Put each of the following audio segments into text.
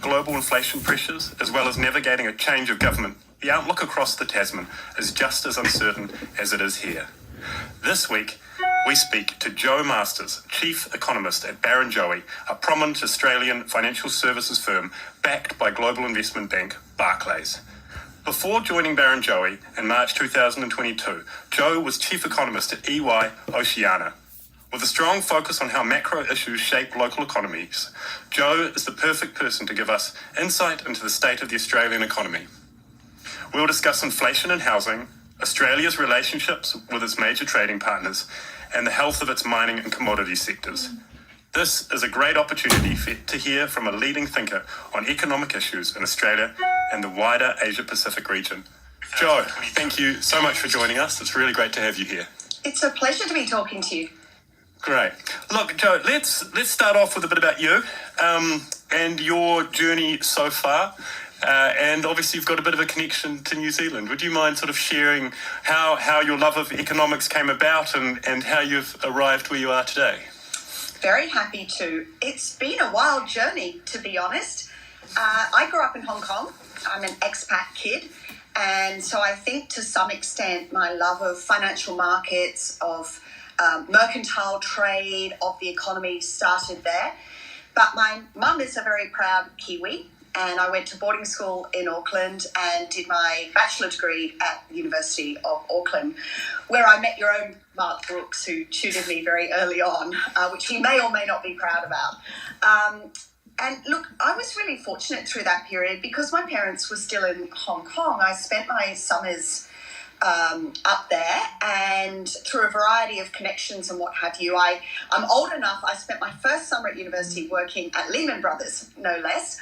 global inflation pressures, as well as navigating a change of government, the outlook across the Tasman is just as uncertain as it is here. This week, we speak to Joe Masters, Chief Economist at Barrenjoey, a prominent Australian financial services firm backed by global investment bank Barclays. Before joining Barrenjoey in March 2022, Joe was Chief Economist at EY Oceania. With a strong focus on how macro issues shape local economies, Joe is the perfect person to give us insight into the state of the Australian economy. We'll discuss inflation and housing, Australia's relationships with its major trading partners, and the health of its mining and commodity sectors. This is a great opportunity to hear from a leading thinker on economic issues in Australia and the wider Asia-Pacific region. Joe, thank you so much for joining us. It's really great to have you here. It's a pleasure to be talking to you. Great. Look, Joe, let's start off with a bit about you and your journey so far. And obviously you've got a bit of a connection to New Zealand. Would you mind sort of sharing how your love of economics came about and how you've arrived where you are today? Very happy to. It's been a wild journey, to be honest. I grew up in Hong Kong. I'm an expat kid. And so I think to some extent my love of financial markets, of mercantile trade, of the economy started there. But my mum is a very proud Kiwi, and I went to boarding school in Auckland and did my bachelor degree at the University of Auckland, where I met your own Mark Brooks, who tutored me very early on, which he may or may not be proud about. And look, I was really fortunate through that period because my parents were still in Hong Kong. I spent my summers up there, and through a variety of connections and what have you, I'm old enough. I spent my first summer at university working at Lehman Brothers, no less.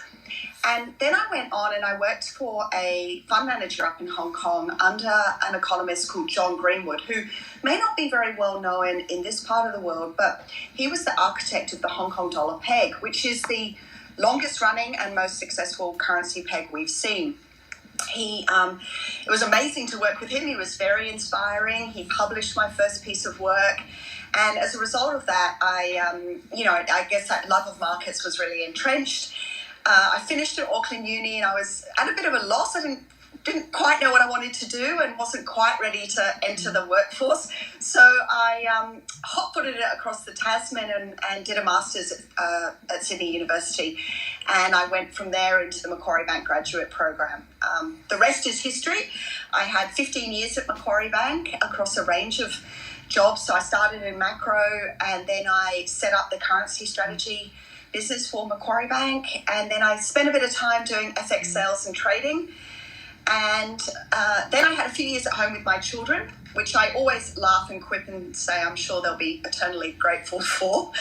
And then I went on and I worked for a fund manager up in Hong Kong under an economist called John Greenwood, who may not be very well known in this part of the world, but he was the architect of the Hong Kong dollar peg, which is the longest running and most successful currency peg we've seen. It was amazing to work with him. He was very inspiring. He published my first piece of work. And as a result of that, I guess that love of markets was really entrenched. I finished at Auckland Uni and I was at a bit of a loss. I didn't quite know what I wanted to do and wasn't quite ready to enter the workforce. So I hot-footed it across the Tasman and did a master's at Sydney University. And I went from there into the Macquarie Bank graduate program. The rest is history. I had 15 years at Macquarie Bank across a range of jobs. So I started in macro and then I set up the currency strategy business for Macquarie Bank. And then I spent a bit of time doing FX sales and trading. And then I had a few years at home with my children, which I always laugh and quip and say I'm sure they'll be eternally grateful for.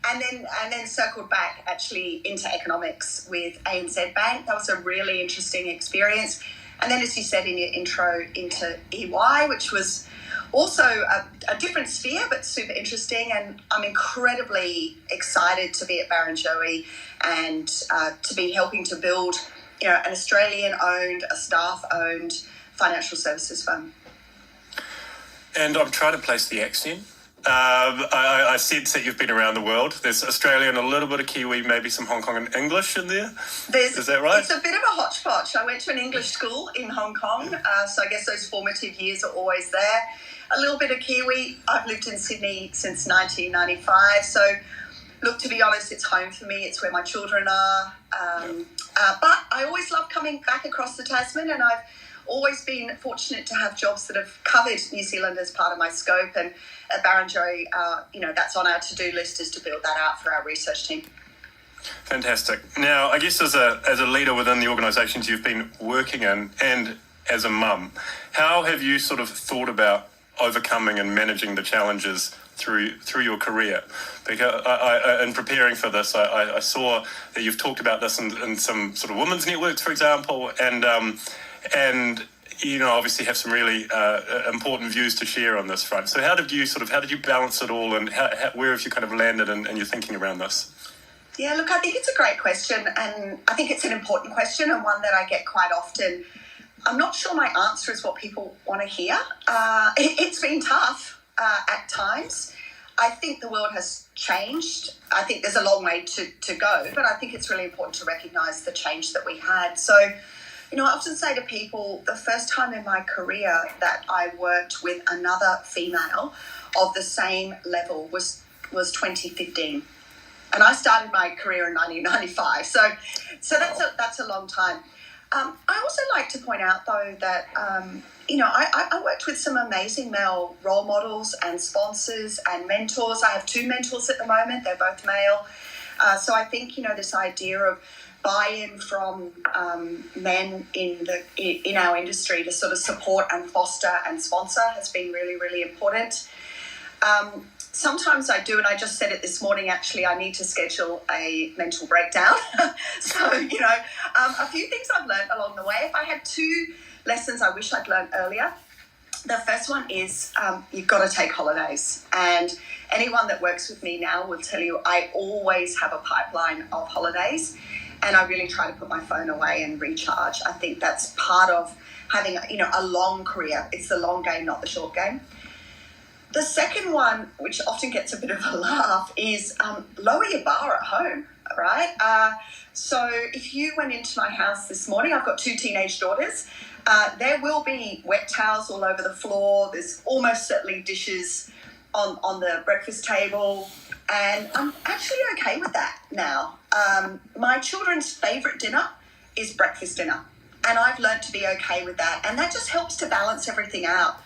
And then circled back actually into economics with ANZ Bank. That was a really interesting experience. And then, as you said in your intro, into EY, which was also a different sphere, but super interesting. And I'm incredibly excited to be at Barrenjoey and to be helping to build an Australian-owned, a staff-owned financial services firm. And I'm trying to place the accent. I sense that you've been around the world. There's Australian, a little bit of Kiwi, maybe some Hong Kong and English in there. Is that right? It's a bit of a hodgepodge. I went to an English school in Hong Kong, so I guess those formative years are always there. A little bit of Kiwi. I've lived in Sydney since 1995, so look, to be honest, it's home for me. It's where my children are. But I always love coming back across the Tasman, and I've always been fortunate to have jobs that have covered New Zealand as part of my scope. And at Barrenjoey, that's on our to-do list, is to build that out for our research team. Fantastic. Now, I guess as a leader within the organisations you've been working in, and as a mum, how have you sort of thought about overcoming and managing the challenges through your career? Because in preparing for this, I saw that you've talked about this in some sort of women's networks, for example, and obviously have some really important views to share on this front. So how did you balance it all, and where have you kind of landed in your thinking around this? Yeah, look, I think it's a great question, and I think it's an important question, and one that I get quite often. I'm not sure my answer is what people want to hear. It's been tough at times. I think the world has changed. I think there's a long way to go, but I think it's really important to recognise the change that we had. So, I often say to people, the first time in my career that I worked with another female of the same level was 2015. And I started my career in 1995. So that's a long time. I also like to point out, though, that, I worked with some amazing male role models and sponsors and mentors. I have 2 mentors at the moment. They're both male. So I think, this idea of buy-in from men in our industry to sort of support and foster and sponsor has been really, really important. Sometimes I do, and I just said it this morning, actually, I need to schedule a mental breakdown. So, a few things I've learned along the way. If I had 2 lessons I wish I'd learned earlier, the first one is you've got to take holidays. And anyone that works with me now will tell you I always have a pipeline of holidays, and I really try to put my phone away and recharge. I think that's part of having, a long career. It's the long game, not the short game. The second one, which often gets a bit of a laugh, is lower your bar at home, right? So if you went into my house this morning, I've got 2 teenage daughters. There will be wet towels all over the floor. There's almost certainly dishes on the breakfast table. And I'm actually okay with that now. My children's favourite dinner is breakfast dinner. And I've learned to be okay with that. And that just helps to balance everything out.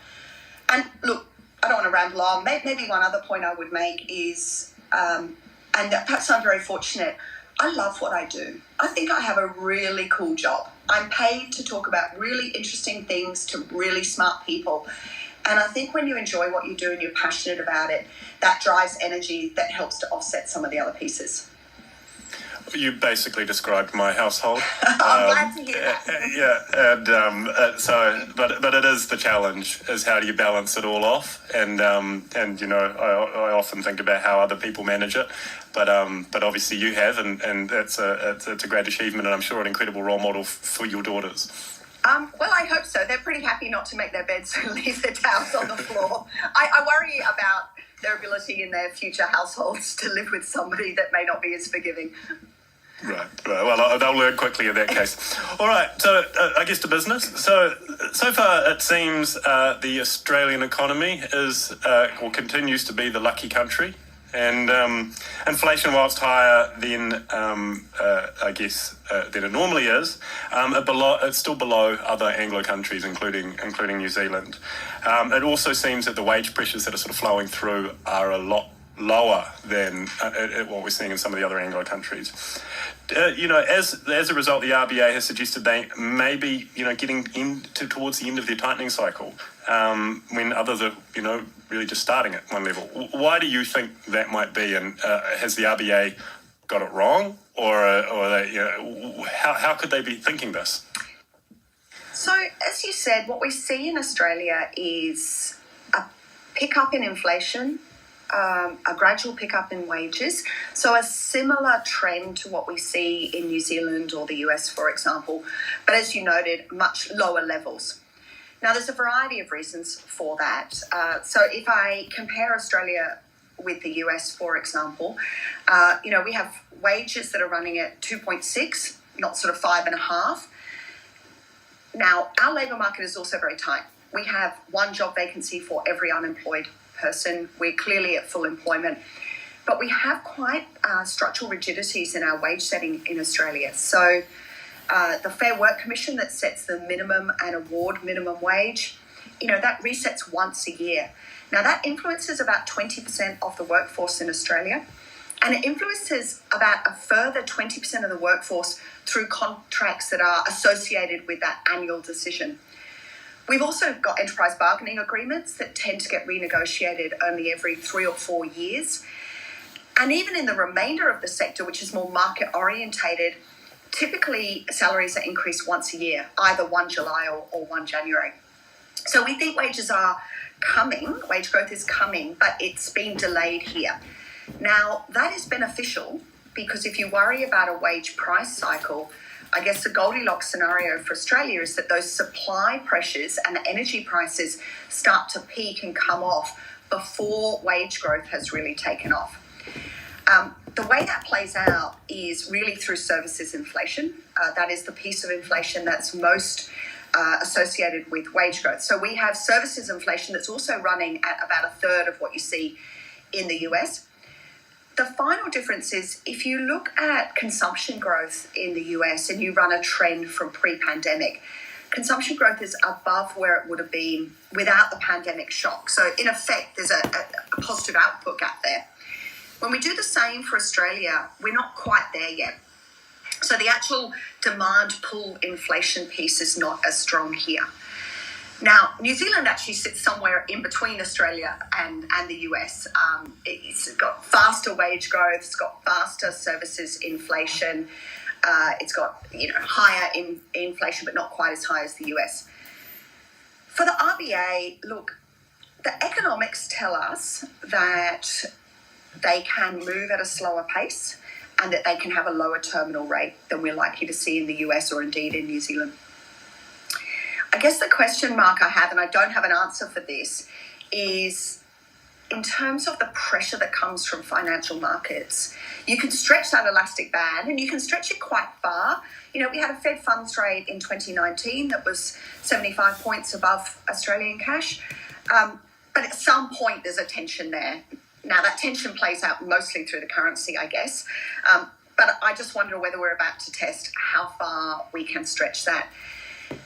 And look, I don't want to ramble on. Maybe one other point I would make is, and perhaps I'm very fortunate, I love what I do. I think I have a really cool job. I'm paid to talk about really interesting things to really smart people. And I think when you enjoy what you do and you're passionate about it, that drives energy that helps to offset some of the other pieces. You basically described my household. I'm glad to hear that. And but it is the challenge: is how do you balance it all off? And I often think about how other people manage it, but obviously you have, and it's a great achievement, and I'm sure an incredible role model for your daughters. Well, I hope so. They're pretty happy not to make their beds and leave their towels on the floor. I worry about their ability in their future households to live with somebody that may not be as forgiving. Right. Well, they'll learn quickly in that case. All right. So I guess to business. So far it seems the Australian economy is or continues to be the lucky country, and inflation, whilst higher than I guess than it normally is, it's still below other Anglo countries, including New Zealand. It also seems that the wage pressures that are sort of flowing through are a lot lower than what we're seeing in some of the other Anglo countries. As a result, the RBA has suggested they may be, getting towards the end of their tightening cycle, when others are, really just starting at one level. Why do you think that might be? And has the RBA got it wrong, or how could they be thinking this? So, as you said, what we see in Australia is a pickup in inflation, a gradual pickup in wages. So a similar trend to what we see in New Zealand or the US, for example, but as you noted, much lower levels. Now, there's a variety of reasons for that. So if I compare Australia with the US, for example, we have wages that are running at 2.6, not sort of 5.5. Now, our labour market is also very tight. We have 1 job vacancy for every unemployed person. We're clearly at full employment, but we have quite structural rigidities in our wage setting in Australia. So the Fair Work Commission that sets the minimum and award minimum wage, that resets once a year. Now that influences about 20% of the workforce in Australia, and it influences about a further 20% of the workforce through contracts that are associated with that annual decision. We've also got enterprise bargaining agreements that tend to get renegotiated only every 3 or 4 years. And even in the remainder of the sector, which is more market orientated, typically salaries are increased once a year, either 1 July or 1 January. So we think wages are coming, wage growth is coming, but it's been delayed here. Now, that is beneficial because if you worry about a wage price cycle, I guess the Goldilocks scenario for Australia is that those supply pressures and the energy prices start to peak and come off before wage growth has really taken off. The way that plays out is really through services inflation. That is the piece of inflation that's most associated with wage growth. So we have services inflation that's also running at about a third of what you see in the US. The final difference is if you look at consumption growth in the US and you run a trend from pre-pandemic, consumption growth is above where it would have been without the pandemic shock. So in effect, there's a positive output gap there. When we do the same for Australia, we're not quite there yet. So the actual demand pull inflation piece is not as strong here. Now, New Zealand actually sits somewhere in between Australia and the US. It's got faster wage growth, it's got faster services inflation, it's got higher inflation, but not quite as high as the US. For the RBA, look, the economics tell us that they can move at a slower pace and that they can have a lower terminal rate than we're likely to see in the US or indeed in New Zealand. I guess the question mark I have, and I don't have an answer for this, is in terms of the pressure that comes from financial markets. You can stretch that elastic band and you can stretch it quite far. We had a Fed funds rate in 2019 that was 75 points above Australian cash. But at some point there's a tension there. Now that tension plays out mostly through the currency, I guess. But I just wonder whether we're about to test how far we can stretch that.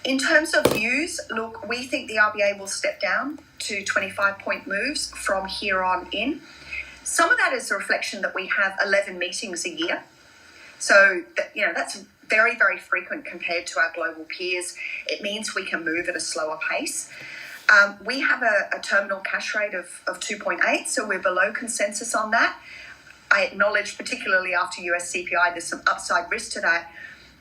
In terms of views, look, we think the RBA will step down to 25-point moves from here on in. Some of that is a reflection that we have 11 meetings a year. So, that's very, very frequent compared to our global peers. It means we can move at a slower pace. We have a terminal cash rate of 2.8, so we're below consensus on that. I acknowledge, particularly after US CPI, there's some upside risk to that.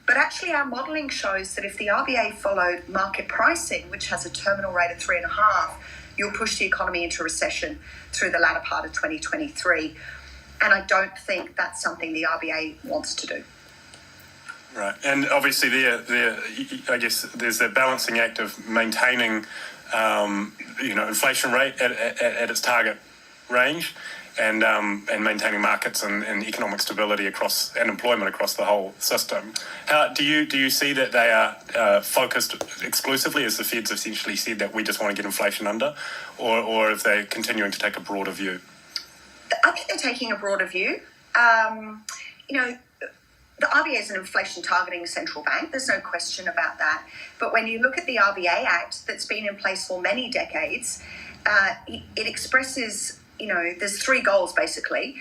But actually our modelling shows that if the RBA followed market pricing, which has a terminal rate of 3.5, you'll push the economy into recession through the latter part of 2023. And I don't think that's something the RBA wants to do. Right. And obviously I guess there's a balancing act of maintaining inflation rate at its target range and maintaining markets and economic stability and employment across the whole system. How do you see that they are focused exclusively, as the Fed's essentially said, that we just want to get inflation under, or if they're continuing to take a broader view? I think they're taking a broader view. The RBA is an inflation targeting central bank. There's no question about that. But when you look at the RBA Act that's been in place for many decades, it expresses, there's three goals basically.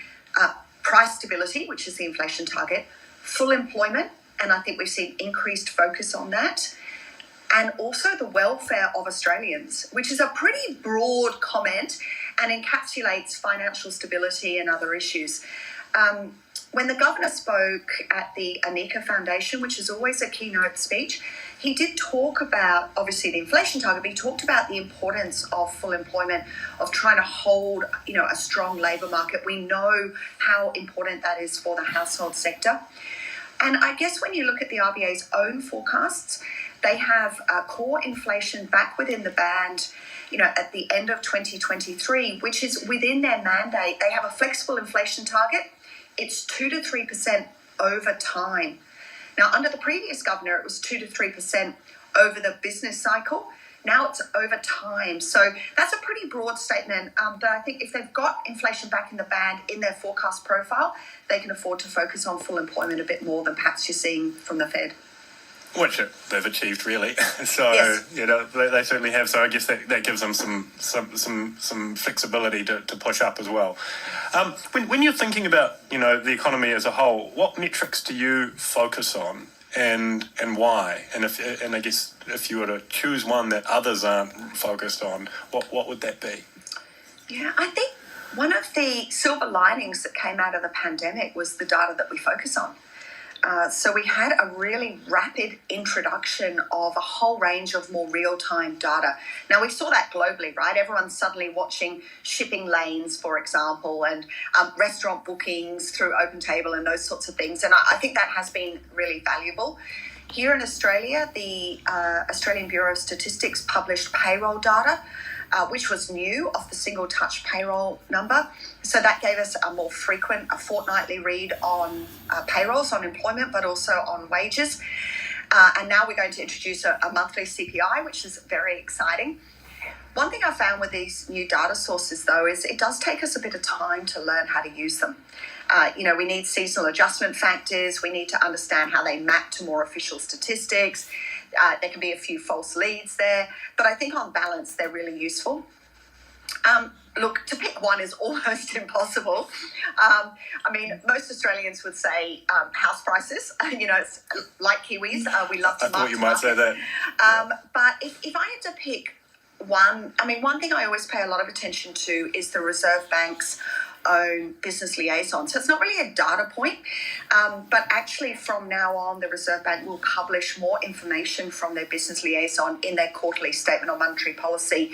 Price stability, which is the inflation target, full employment, and I think we've seen increased focus on that, and also the welfare of Australians, which is a pretty broad comment and encapsulates financial stability and other issues. When the governor spoke at the Anika Foundation, which is always a keynote speech, he did talk about, obviously, the inflation target, but he talked about the importance of full employment, of trying to hold, a strong labour market. We know how important that is for the household sector. And I guess when you look at the RBA's own forecasts, they have core inflation back within the band, at the end of 2023, which is within their mandate. They have a flexible inflation target. It's 2 to 3% over time. Now, under the previous governor, it was 2 to 3% over the business cycle. Now it's over time. So that's a pretty broad statement. But I think if they've got inflation back in the band in their forecast profile, they can afford to focus on full employment a bit more than perhaps you're seeing from the Fed. Which they've achieved, really. So yes. They certainly have. So I guess that gives them some flexibility to push up as well. When you're thinking about the economy as a whole, what metrics do you focus on, and why? And I guess if you were to choose one that others aren't focused on, what would that be? Yeah, I think one of the silver linings that came out of the pandemic was the data that we focus on. So we had a really rapid introduction of a whole range of more real-time data. Now, we saw that globally, right? Everyone's suddenly watching shipping lanes, for example, and restaurant bookings through OpenTable and those sorts of things. And I think that has been really valuable. Here in Australia, the Australian Bureau of Statistics published payroll data which was new, of the single touch payroll number. So that gave us a more frequent, a fortnightly read on payrolls, on employment, but also on wages. And now we're going to introduce a monthly CPI, which is very exciting. One thing I found with these new data sources, though, is it does take us a bit of time to learn how to use them. We need seasonal adjustment factors. We need to understand how they map to more official statistics. There can be a few false leads there, but I think on balance, they're really useful. Look, to pick one is almost impossible. Most Australians would say house prices. It's like Kiwis, we love to I thought you might say that. But if I had to pick one thing I always pay a lot of attention to is the Reserve Bank's own business liaison. So it's not really a data point, but actually from now on, the Reserve Bank will publish more information from their business liaison in their quarterly statement on monetary policy.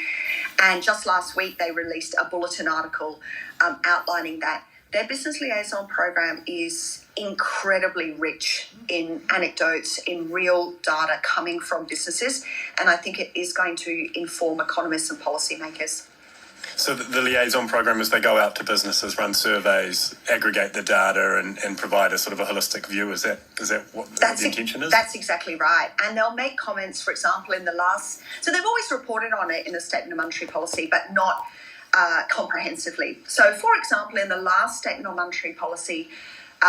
And just last week, they released a bulletin article outlining that. Their business liaison program is incredibly rich in anecdotes, in real data coming from businesses, and I think it is going to inform economists and policymakers. So the liaison program is they go out to businesses, run surveys, aggregate the data and provide a sort of a holistic view. Is that what the intention is? That's exactly right. And they'll make comments, for example, so they've always reported on it in the Statement of Monetary Policy, but not comprehensively. So, for example, in the last Statement on Monetary Policy,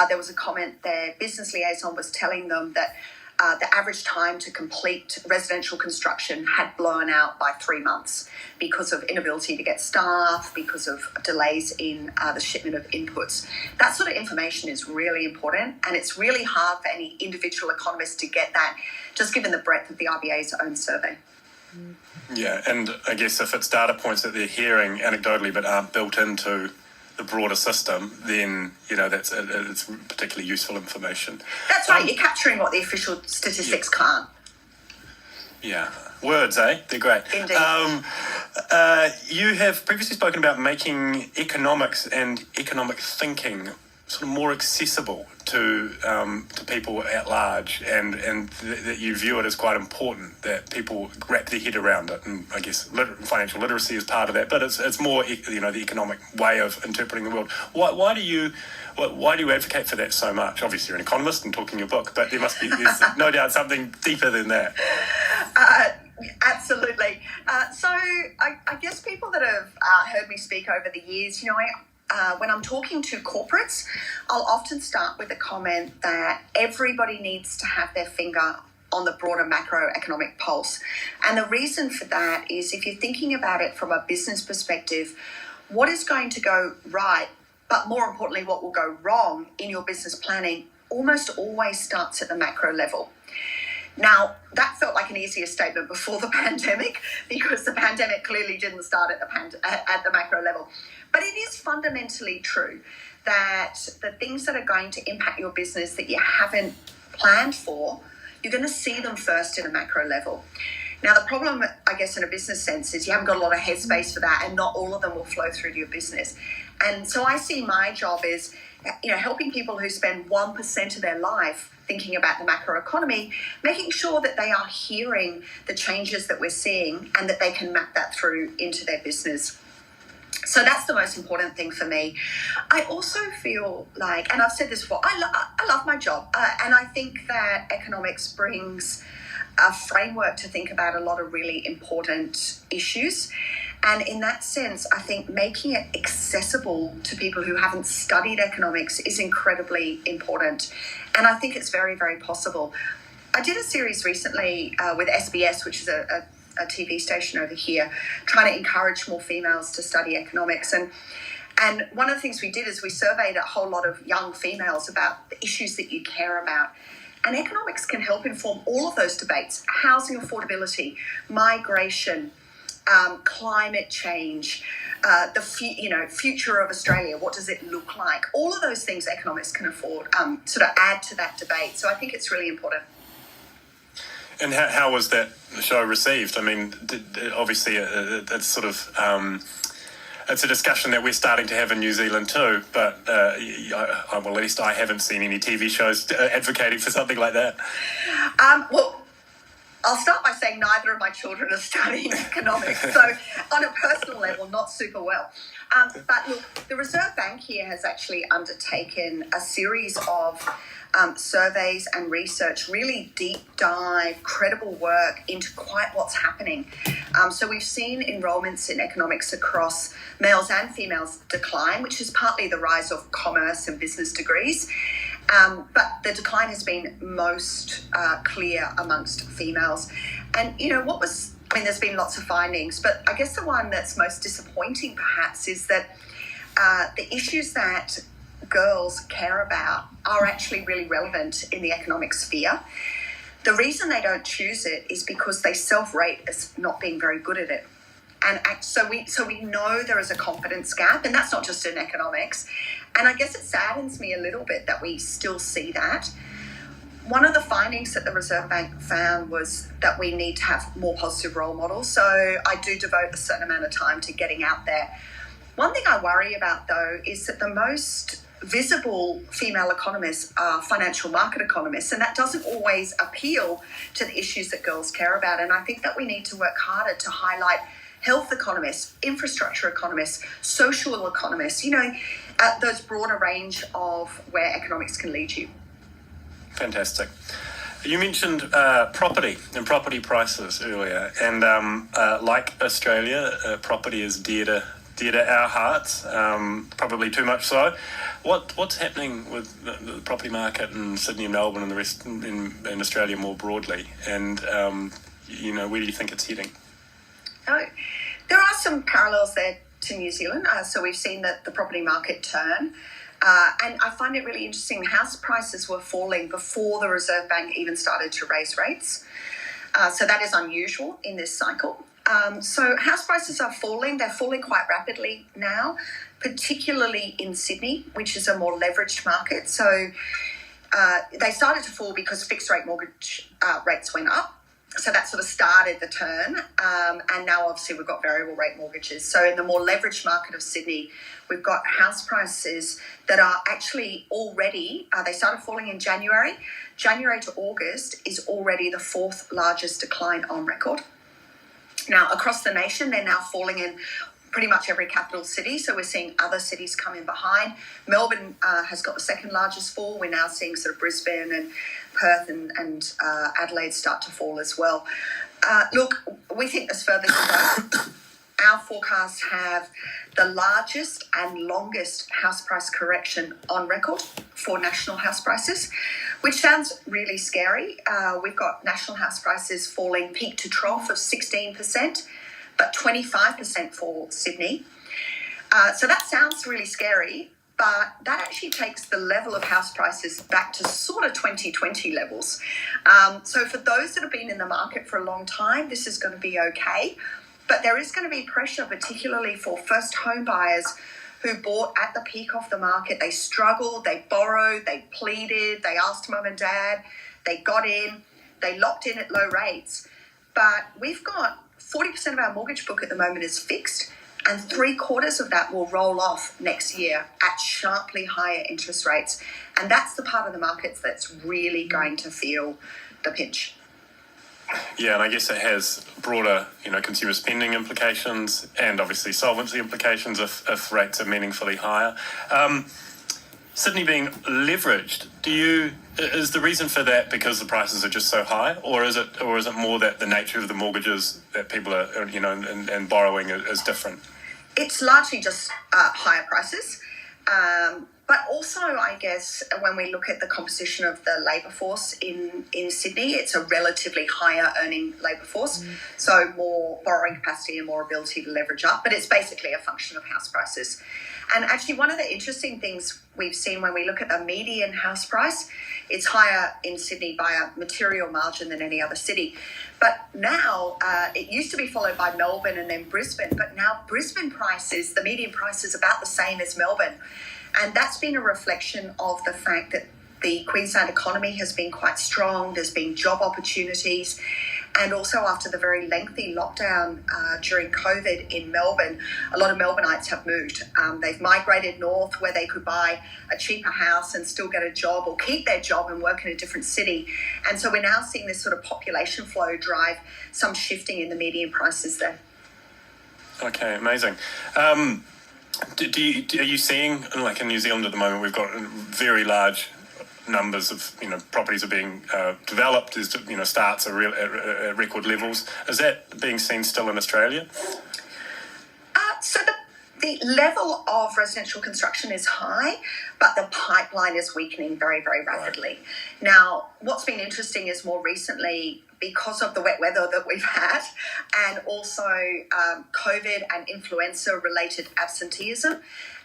there was a comment there. Business liaison was telling them that the average time to complete residential construction had blown out by 3 months because of inability to get staff, because of delays in the shipment of inputs. That sort of information is really important, and it's really hard for any individual economist to get that, just given the breadth of the RBA's own survey. Yeah, and I guess if it's data points that they're hearing anecdotally but aren't built into the broader system, then it's particularly useful information. That's right. You're capturing what the official statistics can't. Yeah, words, eh? They're great. Indeed. You have previously spoken about making economics and economic thinking sort of more accessible to people at large, and that you view it as quite important that people wrap their head around it. And I guess financial literacy is part of that, but it's more the economic way of interpreting the world. Why do you advocate for that so much? Obviously, you're an economist and talking your book, but there's no doubt something deeper than that. Absolutely. So I guess people that have heard me speak over the years, when I'm talking to corporates, I'll often start with a comment that everybody needs to have their finger on the broader macroeconomic pulse. And the reason for that is if you're thinking about it from a business perspective, what is going to go right, but more importantly, what will go wrong in your business planning almost always starts at the macro level. Now, that felt like an easier statement before the pandemic, because the pandemic clearly didn't start at the macro level. But it is fundamentally true that the things that are going to impact your business that you haven't planned for, you're going to see them first in a macro level. Now, the problem, I guess, in a business sense is you haven't got a lot of headspace for that, and not all of them will flow through to your business. And so I see my job is, helping people who spend 1% of their life thinking about the macroeconomy, making sure that they are hearing the changes that we're seeing and that they can map that through into their business. So that's the most important thing for me. I also feel like, and I've said this before, I love my job. And I think that economics brings a framework to think about a lot of really important issues. And in that sense, I think making it accessible to people who haven't studied economics is incredibly important. And I think it's very, very possible. I did a series recently with SBS, which is a TV station over here, trying to encourage more females to study economics. And one of the things we did is we surveyed a whole lot of young females about the issues that you care about. And economics can help inform all of those debates: housing affordability, migration, climate change, the future of Australia. What does it look like? All of those things economics can afford sort of add to that debate. So I think it's really important. And how was that show received? I mean, obviously it's sort of it's a discussion that we're starting to have in New Zealand too, but at least I haven't seen any TV shows advocating for something like that. Well, I'll start by saying neither of my children are studying economics, so on a personal level, not super well. But look, the Reserve Bank here has actually undertaken a series of surveys and research, really deep dive, credible work into quite what's happening. So we've seen enrolments in economics across males and females decline, which is partly the rise of commerce and business degrees. But the decline has been most clear amongst females. And, there's been lots of findings, but I guess the one that's most disappointing perhaps is that the issues that girls care about are actually really relevant in the economic sphere. The reason they don't choose it is because they self-rate as not being very good at it. And so we know there is a confidence gap, and that's not just in economics. And I guess it saddens me a little bit that we still see that. One of the findings that the Reserve Bank found was that we need to have more positive role models. So I do devote a certain amount of time to getting out there. One thing I worry about, though, is that the most visible female economists are financial market economists, and that doesn't always appeal to the issues that girls care about. And I think that we need to work harder to highlight health economists, infrastructure economists, social economists, those broader range of where economics can lead you. Fantastic. You mentioned property and property prices earlier, and like Australia, property is dear to our hearts, probably too much so. What's happening with the property market in Sydney and Melbourne and the rest in Australia more broadly? And, where do you think it's heading? There are some parallels there to New Zealand. So we've seen the property market turn. And I find it really interesting. House prices were falling before the Reserve Bank even started to raise rates. So that is unusual in this cycle. So house prices are falling. They're falling quite rapidly now, particularly in Sydney, which is a more leveraged market. So they started to fall because fixed rate mortgage rates went up. So that sort of started the turn. And now obviously we've got variable rate mortgages. So in the more leveraged market of Sydney, we've got house prices that are actually already, they started falling in January. January to August is already the fourth largest decline on record. Now, across the nation, they're now falling in pretty much every capital city. So we're seeing other cities come in behind. Melbourne has got the second largest fall. We're now seeing sort of Brisbane and Perth and Adelaide start to fall as well. Look, we think there's further to go. Our forecasts have the largest and longest house price correction on record for national house prices, which sounds really scary. We've got national house prices falling peak to trough of 16%, but 25% for Sydney. So that sounds really scary, but that actually takes the level of house prices back to sort of 2020 levels. So for those that have been in the market for a long time, this is going to be okay. But there is going to be pressure, particularly for first home buyers who bought at the peak of the market. They struggled, they borrowed, they pleaded, they asked mum and dad, they got in, they locked in at low rates. But we've got 40% of our mortgage book at the moment is fixed, and 3/4 of that will roll off next year at sharply higher interest rates. And that's the part of the markets that's really going to feel the pinch. Yeah, and I guess it has broader, consumer spending implications and obviously solvency implications if rates are meaningfully higher. Sydney being leveraged, is the reason for that because the prices are just so high, or is it more that the nature of the mortgages that people are, and borrowing is different? It's largely just higher prices. But also, I guess, when we look at the composition of the labour force in Sydney, it's a relatively higher earning labour force. So more borrowing capacity and more ability to leverage up. But it's basically a function of house prices. And actually, one of the interesting things we've seen when we look at the median house price, it's higher in Sydney by a material margin than any other city. But now, it used to be followed by Melbourne and then Brisbane. But now Brisbane prices, the median price is about the same as Melbourne. And that's been a reflection of the fact that the Queensland economy has been quite strong. There's been job opportunities. And also after the very lengthy lockdown during COVID in Melbourne, a lot of Melbourneites have moved. They've migrated north where they could buy a cheaper house and still get a job or keep their job and work in a different city. And so we're now seeing this sort of population flow drive some shifting in the median prices there. Okay, amazing. Are you seeing, like in New Zealand at the moment, we've got very large numbers of properties are being developed, is starts are at record levels. Is that being seen still in Australia? So the level of residential construction is high, but the pipeline is weakening very, very rapidly. Right. Now, what's been interesting is more recently, because of the wet weather that we've had, and also COVID and influenza-related absenteeism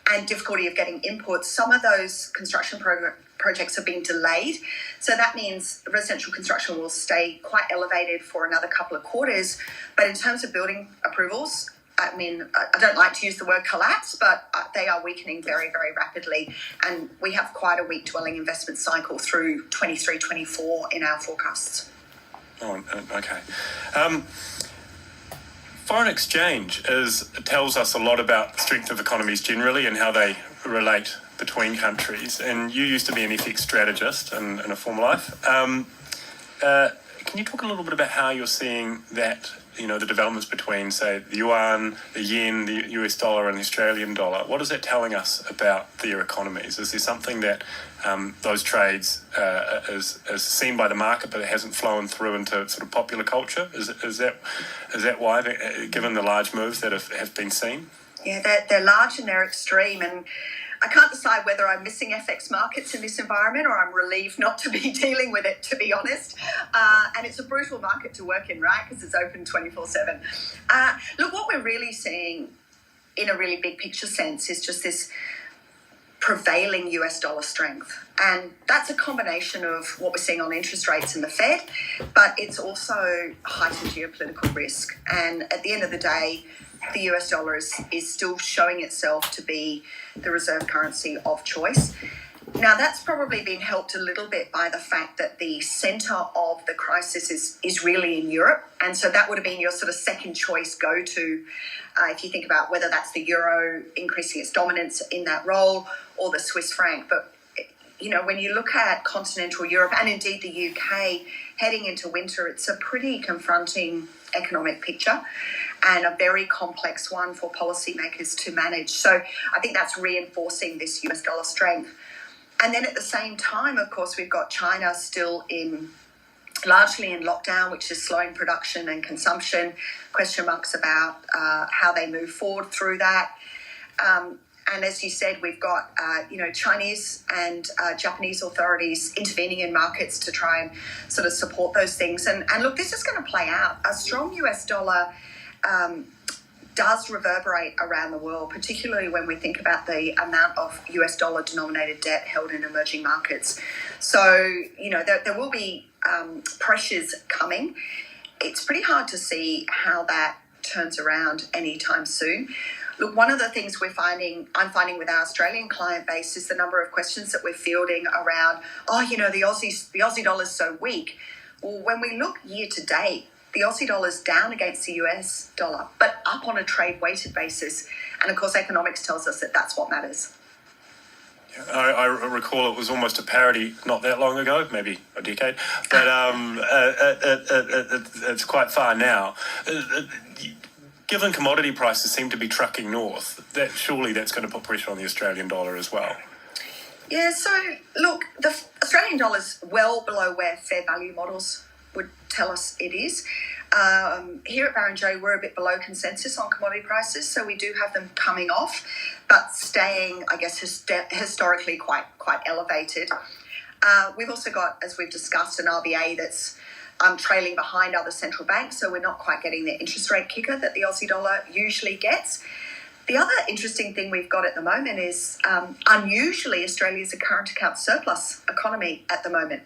and difficulty of getting inputs, some of those construction projects are being delayed. So that means residential construction will stay quite elevated for another couple of quarters. But in terms of building approvals, I mean, I don't like to use the word collapse, but they are weakening very, very rapidly. And we have quite a weak dwelling investment cycle through 23-24 in our forecasts. Oh, okay. Foreign exchange tells us a lot about the strength of economies generally and how they relate between countries. And you used to be an FX strategist in a former life. Can you talk a little bit about how you're seeing that, the developments between, say, the yuan, the yen, the US dollar and the Australian dollar? What is that telling us about their economies? Is there something that those trades is seen by the market but it hasn't flown through into sort of popular culture? Is that why, given the large moves that have been seen? Yeah, they're large and they're extreme, and I can't decide whether I'm missing FX markets in this environment or I'm relieved not to be dealing with it, to be honest. And it's a brutal market to work in, right? Because it's open 24/7. Look, what we're really seeing in a really big picture sense is just this prevailing US dollar strength. And that's a combination of what we're seeing on interest rates in the Fed, but it's also heightened geopolitical risk. And at the end of the day, the US dollar is still showing itself to be the reserve currency of choice. Now, that's probably been helped a little bit by the fact that the centre of the crisis is really in Europe. And so that would have been your sort of second choice go-to if you think about whether that's the euro increasing its dominance in that role or the Swiss franc. But, when you look at continental Europe and indeed the UK heading into winter, it's a pretty confronting economic picture and a very complex one for policymakers to manage. So I think that's reinforcing this US dollar strength. And then at the same time, of course, we've got China still largely in lockdown, which is slowing production and consumption, question marks about how they move forward through that. And as you said, we've got, Chinese and Japanese authorities intervening in markets to try and sort of support those things. And look, this is going to play out. A strong US dollar does reverberate around the world, particularly when we think about the amount of US dollar denominated debt held in emerging markets. So, there will be pressures coming. It's pretty hard to see how that turns around anytime soon. Look, one of the things I'm finding with our Australian client base is the number of questions that we're fielding around, the Aussie dollar's so weak. Well, when we look year to date, the Aussie dollar's down against the US dollar, but up on a trade-weighted basis. And of course, economics tells us that that's what matters. I recall it was almost a parity not that long ago, maybe a decade, but it's quite far now. Given commodity prices seem to be trucking north, surely that's going to put pressure on the Australian dollar as well. Yeah, so look, the Australian dollar's well below where fair value models would tell us it is. Here at Barrenjoey, we're a bit below consensus on commodity prices, so we do have them coming off, but staying, I guess, historically quite elevated. We've also got, as we've discussed, an RBA that's trailing behind other central banks, so we're not quite getting the interest rate kicker that the Aussie dollar usually gets. The other interesting thing we've got at the moment is, unusually, Australia's a current account surplus economy at the moment,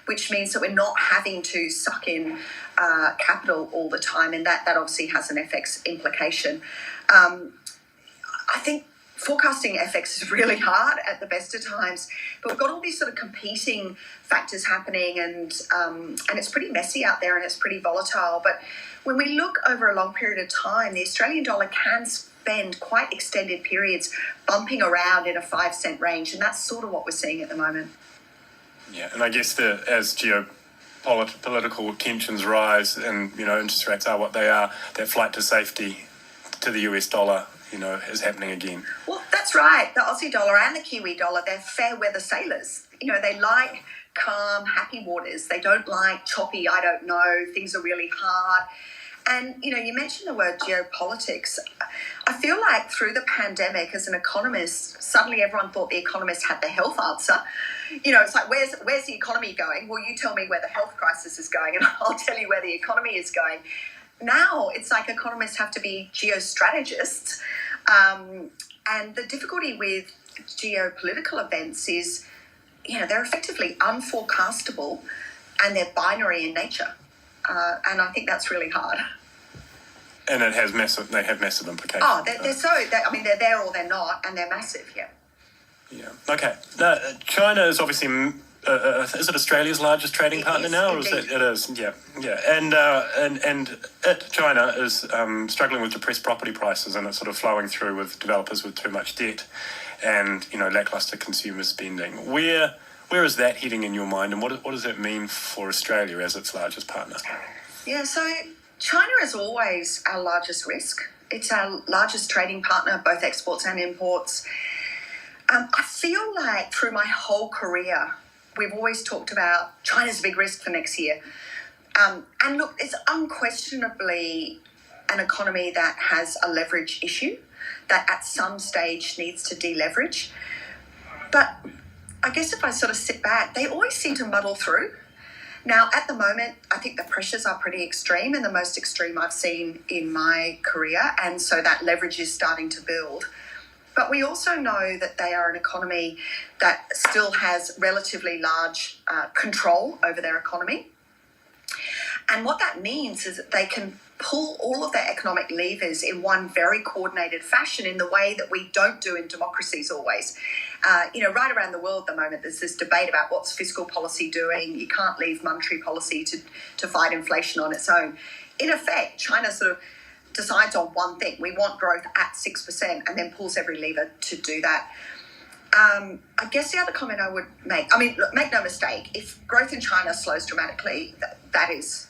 which means that we're not having to suck in capital all the time, and that obviously has an FX implication. I think forecasting FX is really hard at the best of times, but we've got all these sort of competing factors happening, and it's pretty messy out there and it's pretty volatile. But when we look over a long period of time, the Australian dollar can spend quite extended periods bumping around in a 5 cent range, and that's sort of what we're seeing at the moment. Yeah, and I guess as geopolitical tensions rise and, interest rates are what they are, that flight to safety to the US dollar, is happening again. Well, that's right. The Aussie dollar and the Kiwi dollar, they're fair weather sailors. They like calm, happy waters. They don't like choppy, I don't know, things are really hard. And, you mentioned the word geopolitics. I feel like through the pandemic, as an economist, suddenly everyone thought the economist had the health answer. It's like, where's the economy going? Well, you tell me where the health crisis is going, and I'll tell you where the economy is going. Now it's like economists have to be geostrategists. And the difficulty with geopolitical events is, they're effectively unforecastable and they're binary in nature. And I think that's really hard. And they have massive implications. Oh, they're there or they're not, and they're massive, yeah. Yeah. Okay. Now, China is obviously, is it Australia's largest trading partner now? Or is it is, yeah. And China is struggling with depressed property prices, and it's sort of flowing through with developers with too much debt and, lackluster consumer spending. Where is that heading in your mind, and what does that mean for Australia as its largest partner? Yeah, so China is always our largest risk. It's our largest trading partner, both exports and imports. I feel like through my whole career, we've always talked about China's a big risk for next year. And look, it's unquestionably an economy that has a leverage issue that at some stage needs to deleverage. But I guess if I sort of sit back, they always seem to muddle through. Now, at the moment, I think the pressures are pretty extreme, and the most extreme I've seen in my career. And so that leverage is starting to build. But we also know that they are an economy that still has relatively large control over their economy. And what that means is that they can pull all of their economic levers in one very coordinated fashion in the way that we don't do in democracies always. Right around the world at the moment, there's this debate about what's fiscal policy doing. You can't leave monetary policy to fight inflation on its own. In effect, China sort of decides on one thing. We want growth at 6% and then pulls every lever to do that. I guess the other comment I would make, look, make no mistake, if growth in China slows dramatically, that is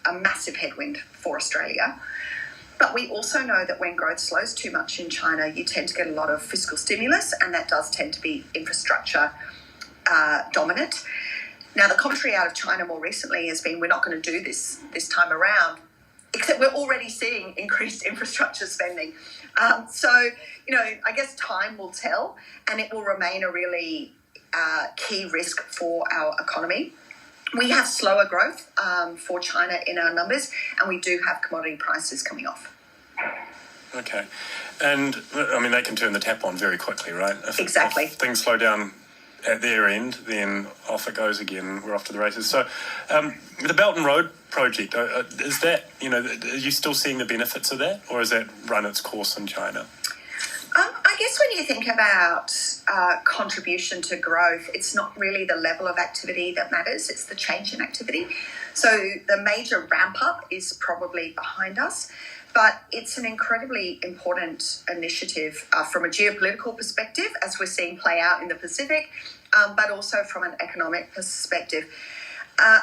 a massive headwind for Australia. But we also know that when growth slows too much in China, you tend to get a lot of fiscal stimulus, and that does tend to be infrastructure dominant. Now, the commentary out of China more recently has been, we're not going to do this time around, except we're already seeing increased infrastructure spending. So, I guess time will tell, and it will remain a really key risk for our economy. We have slower growth for China in our numbers, and we do have commodity prices coming off. Okay. And, they can turn the tap on very quickly, right? Exactly. If things slow down at their end, then off it goes again. We're off to the races. So the Belt and Road project, is that, are you still seeing the benefits of that, or has that run its course in China? I guess when you think about contribution to growth, it's not really the level of activity that matters, it's the change in activity. So the major ramp up is probably behind us, but it's an incredibly important initiative from a geopolitical perspective, as we're seeing play out in the Pacific, but also from an economic perspective.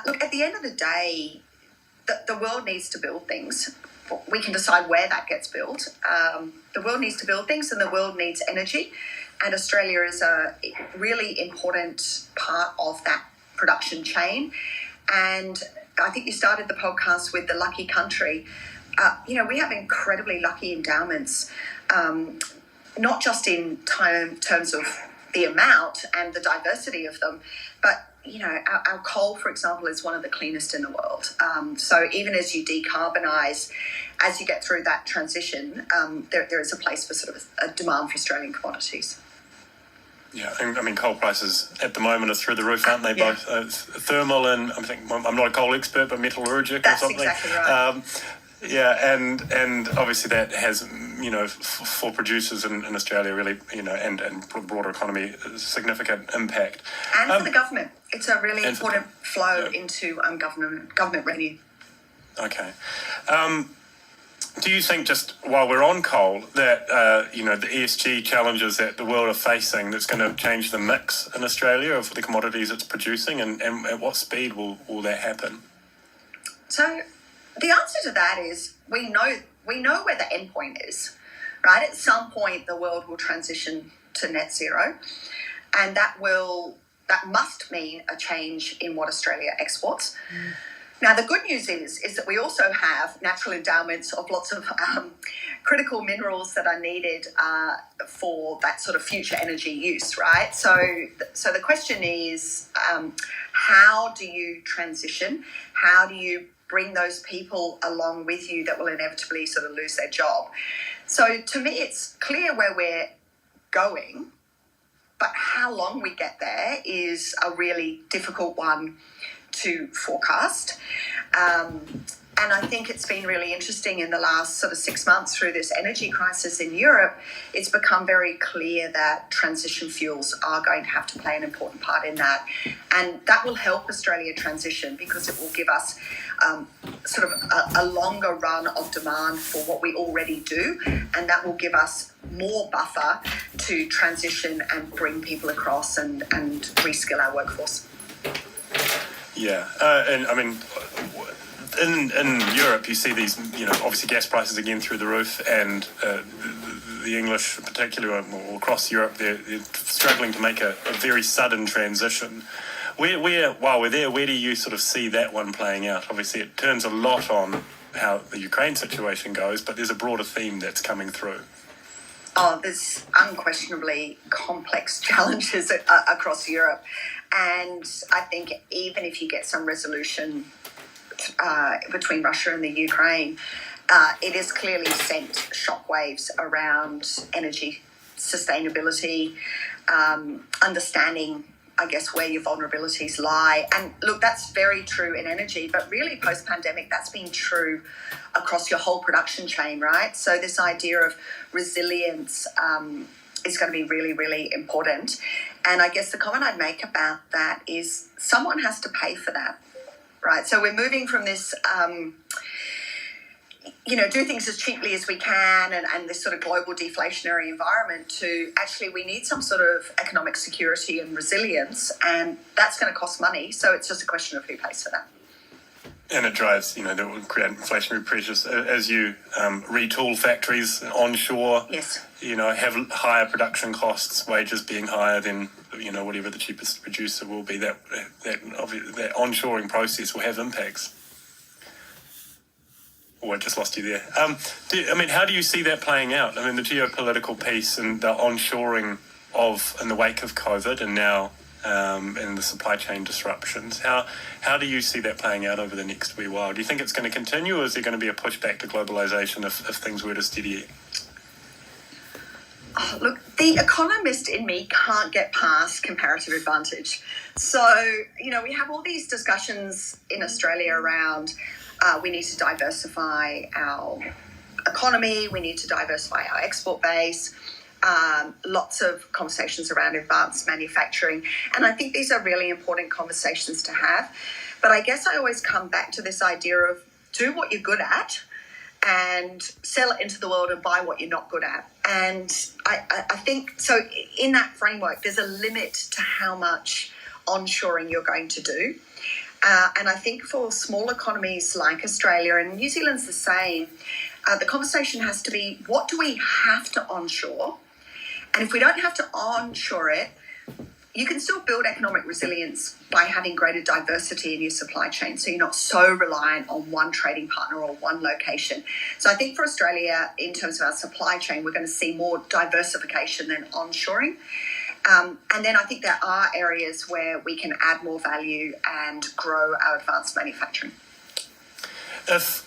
Look, at the end of the day, the world needs to build things. We can decide where that gets built. The world needs to build things, and the world needs energy. And Australia is a really important part of that production chain. And I think you started the podcast with the lucky country. We have incredibly lucky endowments, not just in terms of the amount and the diversity of them, but our coal, for example, is one of the cleanest in the world. So even as you decarbonise, as you get through that transition, there is a place for sort of a demand for Australian commodities. Yeah, and coal prices at the moment are through the roof, aren't they? Yeah. Both thermal and I'm not a coal expert, but metallurgic That's or something. exactly right. Yeah, and obviously that has, for producers in Australia really, and broader economy, significant impact. And for the government, it's a really and for important flow yeah. into government revenue. Okay. Do you think, just while we're on coal, that the ESG challenges that the world are facing, that's going to change the mix in Australia of the commodities it's producing, and at what speed will that happen? So the answer to that is we know where the end point is, right? At some point, the world will transition to net zero, and that must mean a change in what Australia exports. Now, the good news is that we also have natural endowments of lots of critical minerals that are needed for that sort of future energy use, right? So the question is, how do you transition? How do you bring those people along with you that will inevitably sort of lose their job? So to me, it's clear where we're going, but how long we get there is a really difficult one to forecast. And I think it's been really interesting in the last sort of 6 months through this energy crisis in Europe. It's become very clear that transition fuels are going to have to play an important part in that. And that will help Australia transition because it will give us sort of a longer run of demand for what we already do. And that will give us more buffer to transition and bring people across and reskill our workforce. Yeah, and I mean, in Europe, you see these, obviously gas prices again through the roof, and the English, in particular, or across Europe, they're struggling to make a very sudden transition. While we're there, where do you sort of see that one playing out? Obviously, it turns a lot on how the Ukraine situation goes, but there's a broader theme that's coming through. Oh, there's unquestionably complex challenges across Europe. And I think even if you get some resolution between Russia and the Ukraine, it has clearly sent shockwaves around energy sustainability, understanding, I guess, where your vulnerabilities lie. And look, that's very true in energy, but really post-pandemic, that's been true across your whole production chain, right? So this idea of resilience is going to be really, really important. And I guess the comment I'd make about that is someone has to pay for that, right? So we're moving from this, do things as cheaply as we can and this sort of global deflationary environment to actually we need some sort of economic security and resilience, and that's going to cost money. So it's just a question of who pays for that. And it drives, that will create inflationary pressures as you retool factories onshore. Yes. Have higher production costs, wages being higher than, whatever the cheapest producer will be. That onshoring process will have impacts. Oh, I just lost you there. How do you see that playing out? I mean, the geopolitical piece and the onshoring in the wake of COVID and now and the supply chain disruptions. How do you see that playing out over the next wee while? Do you think it's going to continue, or is there going to be a pushback to globalization if things were to steady? Look, the economist in me can't get past comparative advantage. So, we have all these discussions in Australia around we need to diversify our economy, we need to diversify our export base. Lots of conversations around advanced manufacturing. And I think these are really important conversations to have. But I guess I always come back to this idea of do what you're good at and sell it into the world and buy what you're not good at. And I think, so in that framework, there's a limit to how much onshoring you're going to do. And I think for small economies like Australia, and New Zealand's the same, the conversation has to be, what do we have to onshore? And if we don't have to onshore it, you can still build economic resilience by having greater diversity in your supply chain. So you're not so reliant on one trading partner or one location. So I think for Australia, in terms of our supply chain, we're going to see more diversification than onshoring. And then I think there are areas where we can add more value and grow our advanced manufacturing. If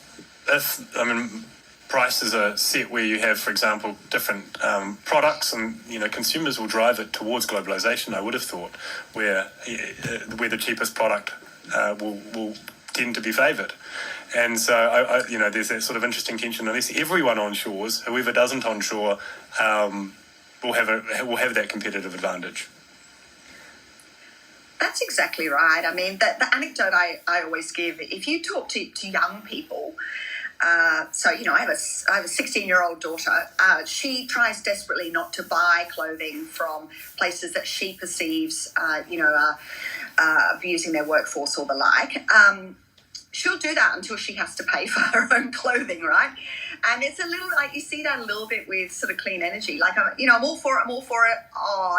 prices are set where you have, for example, different products, and consumers will drive it towards globalization. I would have thought where the cheapest product will tend to be favoured. And so, there's that sort of interesting tension. Unless everyone onshores, whoever doesn't onshore will have that competitive advantage. That's exactly right. I mean, the anecdote I always give, if you talk to young people, I have a 16-year-old daughter. She tries desperately not to buy clothing from places that she perceives, are abusing their workforce or the like. She'll do that until she has to pay for her own clothing, right? And it's a little like you see that a little bit with sort of clean energy. Like I'm all for it.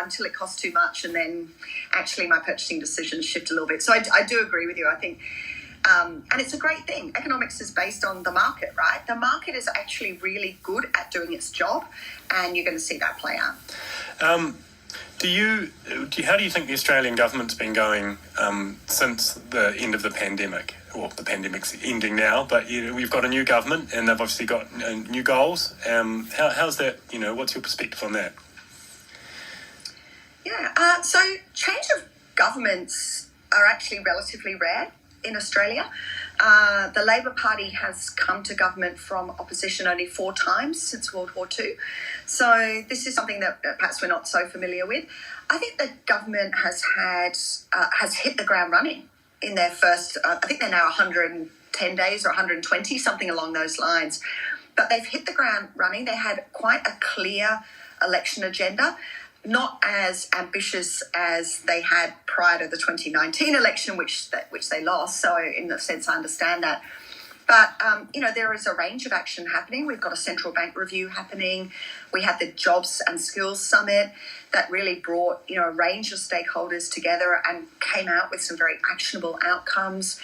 Until it costs too much, and then actually my purchasing decisions shift a little bit. So I do agree with you. I think, and it's a great thing. Economics is based on the market, right? The market is actually really good at doing its job, and you're going to see that play out. How do you think the Australian government's been going since the end of the pandemic? Well, the pandemic's ending now, but we've got a new government and they've obviously got new goals. How's that? What's your perspective on that? Yeah, so change of governments are actually relatively rare in Australia. The Labor Party has come to government from opposition only 4 times since World War II. So this is something that perhaps we're not so familiar with. I think the government has hit the ground running in their first, I think they're now 110 days or 120, something along those lines. But they've hit the ground running. They had quite a clear election agenda, not as ambitious as they had prior to the 2019 election, which they lost. So in that sense, I understand that. But, there is a range of action happening. We've got a central bank review happening. We had the Jobs and Skills Summit that really brought, a range of stakeholders together and came out with some very actionable outcomes.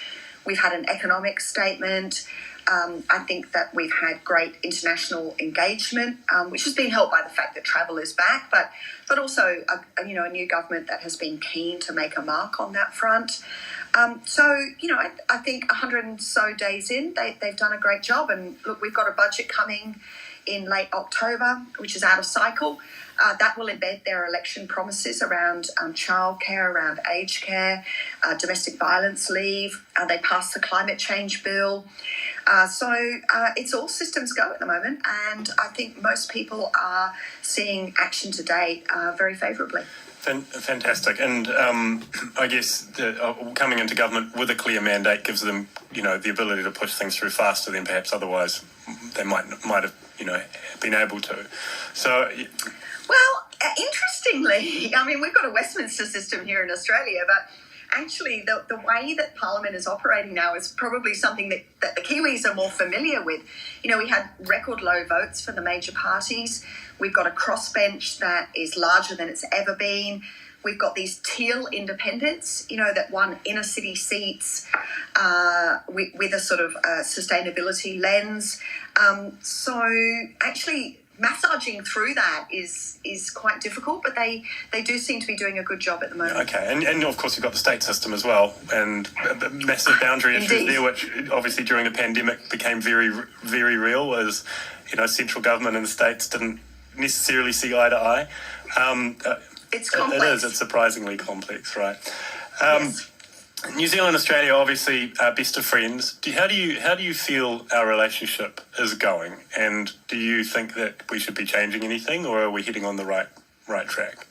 We've had an economic statement. I think that we've had great international engagement, which has been helped by the fact that travel is back, but also a new government that has been keen to make a mark on that front. I think 100 and so days in, they've done a great job. And look, we've got a budget coming in late October, which is out of cycle. That will embed their election promises around childcare, around aged care, domestic violence leave. They passed the climate change bill. It's all systems go at the moment. And I think most people are seeing action to date very favourably. Fantastic. And I guess coming into government with a clear mandate gives them, the ability to push things through faster than perhaps otherwise they might have, been able to. So... Well, interestingly, I mean, we've got a Westminster system here in Australia, but actually the way that Parliament is operating now is probably something that the Kiwis are more familiar with. We had record low votes for the major parties. We've got a crossbench that is larger than it's ever been. We've got these teal independents, that won inner city seats with a sort of sustainability lens. So actually massaging through that is quite difficult, but they do seem to be doing a good job at the moment. Okay, and of course you've got the state system as well, and massive boundary issues there, which obviously during the pandemic became very, very real as, central government and the states didn't necessarily see eye to eye. It's complex. It's surprisingly complex, right? Yes. New Zealand, Australia, obviously best of friends. How do you feel our relationship is going? And do you think that we should be changing anything, or are we heading on the right track?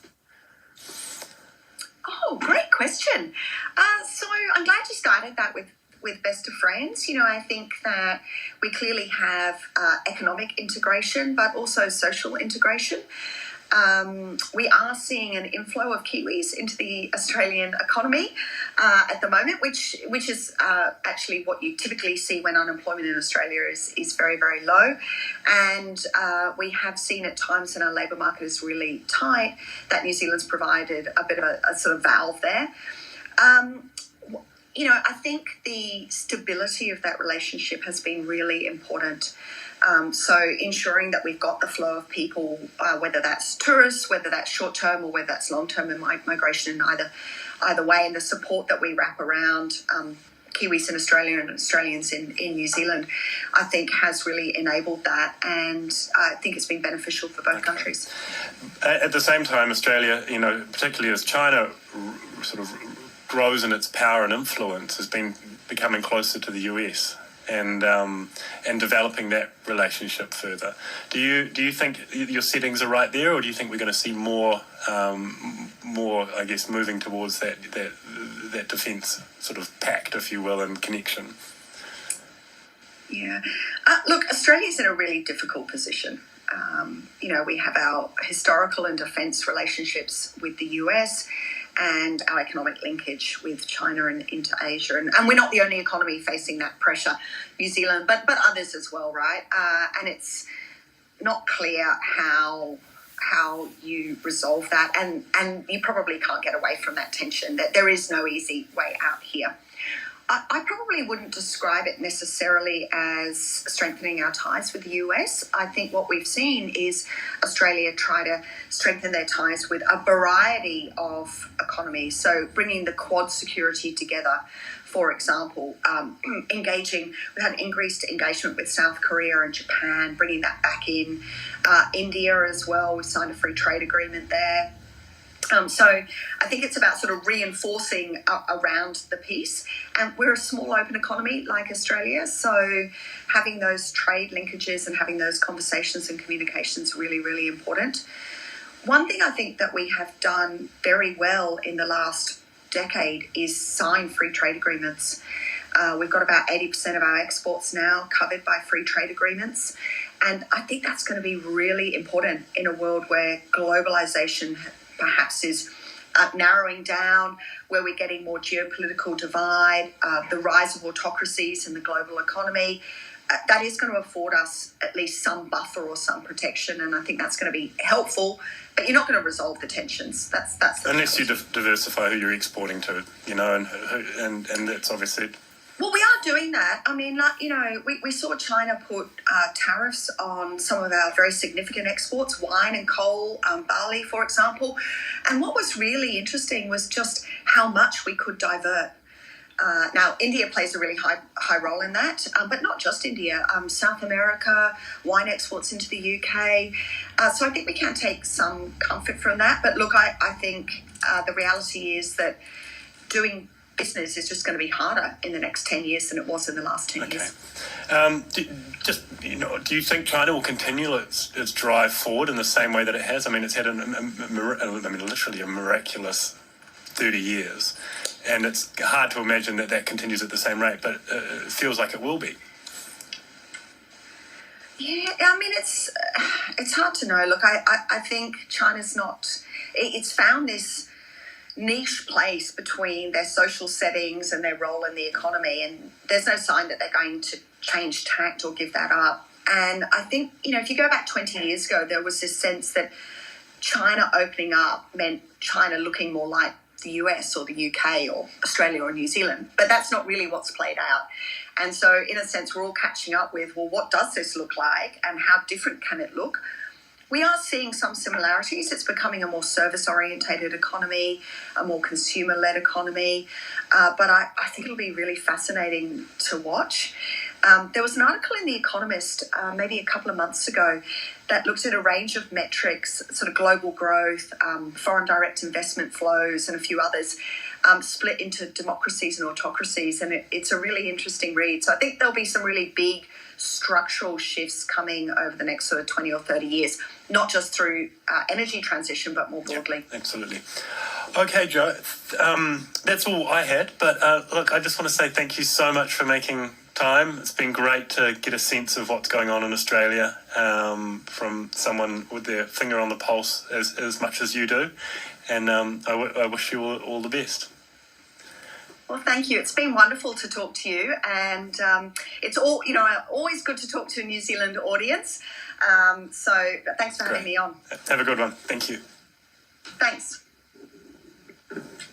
Oh, great question. So I'm glad you started that with best of friends. I think that we clearly have economic integration, but also social integration. We are seeing an inflow of Kiwis into the Australian economy at the moment, which is actually what you typically see when unemployment in Australia is very, very low. And we have seen at times when our labour market is really tight that New Zealand's provided a bit of a sort of valve there. I think the stability of that relationship has been really important. So ensuring that we've got the flow of people, whether that's tourists, whether that's short-term or whether that's long-term migration in either way, and the support that we wrap around Kiwis in Australia and Australians in New Zealand, I think has really enabled that, and I think it's been beneficial for both countries. At the same time, Australia, particularly as China sort of grows in its power and influence has been becoming closer to the US and developing that relationship further. Do you think your settings are right there, or do you think we're going to see more, I guess, moving towards that defence sort of pact, if you will, and connection? Yeah. Look, Australia's in a really difficult position. We have our historical and defence relationships with the US and our economic linkage with China and into Asia. And we're not the only economy facing that pressure, New Zealand, but others as well, right? And it's not clear how you resolve that. And you probably can't get away from that tension, that there is no easy way out here. I probably wouldn't describe it necessarily as strengthening our ties with the US. I think what we've seen is Australia try to strengthen their ties with a variety of economies. So bringing the Quad security together, for example, we've had increased engagement with South Korea and Japan, bringing that back in. India as well, we signed a free trade agreement there. So I think it's about sort of reinforcing around the piece. And we're a small open economy like Australia, so having those trade linkages and having those conversations and communications really, really important. One thing I think that we have done very well in the last decade is sign free trade agreements. We've got about 80% of our exports now covered by free trade agreements. And I think that's going to be really important in a world where globalization perhaps is narrowing down, where we're getting more geopolitical divide, the rise of autocracies in the global economy. That is going to afford us at least some buffer or some protection, and I think that's going to be helpful. But you're not going to resolve the tensions. That's unless you diversify who you're exporting to, and that's obviously. Well, we are doing that. I mean, we saw China put tariffs on some of our very significant exports, wine and coal, barley, for example. And what was really interesting was just how much we could divert. Now, India plays a really high role in that, but not just India. South America, wine exports into the UK. So I think we can take some comfort from that. But look, I think the reality is that doing business is just going to be harder in the next 10 years than it was in the last 10 years. Do you think China will continue its drive forward in the same way that it has? I mean, it's had literally a miraculous 30 years, and it's hard to imagine that continues at the same rate, but it feels like it will be. Yeah, I mean, it's hard to know. Look, I think China's it's found this niche place between their social settings and their role in the economy, and there's no sign that they're going to change tact or give that up. And I think, if you go back 20 years ago, there was this sense that China opening up meant China looking more like the US or the UK or Australia or New Zealand, but that's not really what's played out. And so in a sense, we're all catching up with, well, what does this look like and how different can it look? We are seeing some similarities. It's becoming a more service-orientated economy, a more consumer-led economy. But I think it'll be really fascinating to watch. There was an article in The Economist maybe a couple of months ago that looked at a range of metrics, sort of global growth, foreign direct investment flows, and a few others, split into democracies and autocracies. And it's a really interesting read. So I think there'll be some really big structural shifts coming over the next sort of 20 or 30 years, not just through energy transition, but more broadly. Yeah, absolutely. Okay, Jo, that's all I had. But look, I just want to say thank you so much for making time. It's been great to get a sense of what's going on in Australia from someone with their finger on the pulse as much as you do. And I wish you all the best. Well, thank you. It's been wonderful to talk to you, and it's always good to talk to a New Zealand audience. So thanks for having me on. Have a good one. Thank you. Thanks.